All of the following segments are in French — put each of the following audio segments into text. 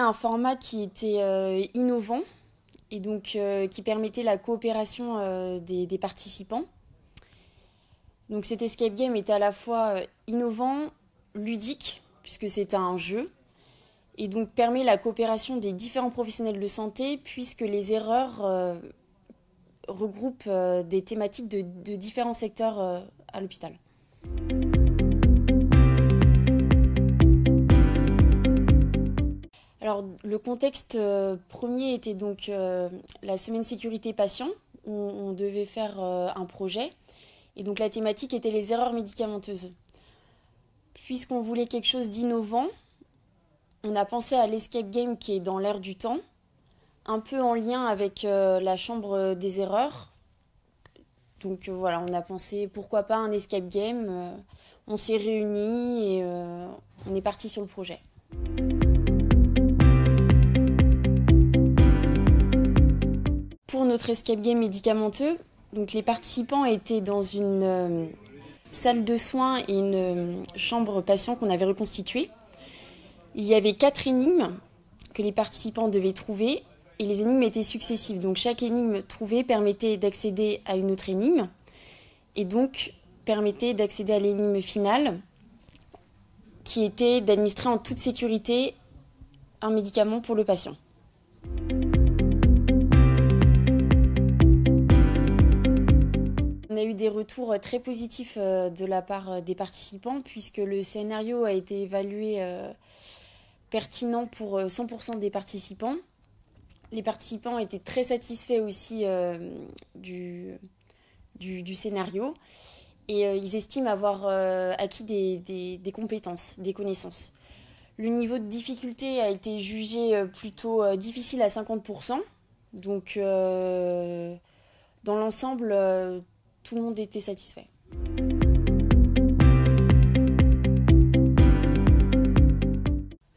un format qui était innovant et donc qui permettait la coopération des participants. Donc cet escape game était à la fois innovant, ludique, puisque c'est un jeu, et donc permet la coopération des différents professionnels de santé, puisque les erreurs regroupent des thématiques de différents secteurs à l'hôpital. Alors, le contexte premier était donc la semaine sécurité patient, où on devait faire un projet. Et donc la thématique était les erreurs médicamenteuses. Puisqu'on voulait quelque chose d'innovant, on a pensé à l'escape game qui est dans l'air du temps, un peu en lien avec la chambre des erreurs. Donc voilà, on a pensé pourquoi pas un escape game. On s'est réunis et on est parti sur le projet. Pour notre escape game médicamenteux, donc les participants étaient dans une salle de soins et une chambre patient qu'on avait reconstituée. Il y avait 4 énigmes que les participants devaient trouver et les énigmes étaient successives. Donc chaque énigme trouvée permettait d'accéder à une autre énigme et donc permettait d'accéder à l'énigme finale qui était d'administrer en toute sécurité un médicament pour le patient. On a eu des retours très positifs de la part des participants puisque le scénario a été évalué pertinent pour 100% des participants. Les participants étaient très satisfaits aussi du scénario et ils estiment avoir acquis des compétences, des connaissances. Le niveau de difficulté a été jugé plutôt difficile à 50%. Donc dans l'ensemble, tout le monde était satisfait.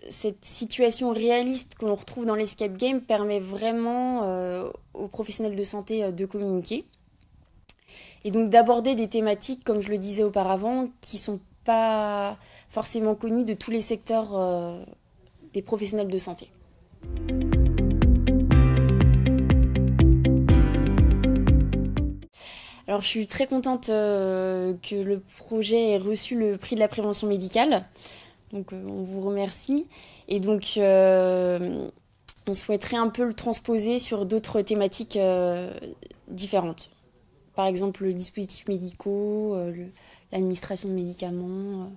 Cette situation réaliste que l'on retrouve dans l'escape game permet vraiment aux professionnels de santé de communiquer et donc d'aborder des thématiques, comme je le disais auparavant, qui ne sont pas forcément connues de tous les secteurs des professionnels de santé. Alors, je suis très contente que le projet ait reçu le prix de la prévention médicale. Donc, on vous remercie. Et donc, on souhaiterait un peu le transposer sur d'autres thématiques différentes. Par exemple, les dispositifs médicaux, l'administration de médicaments.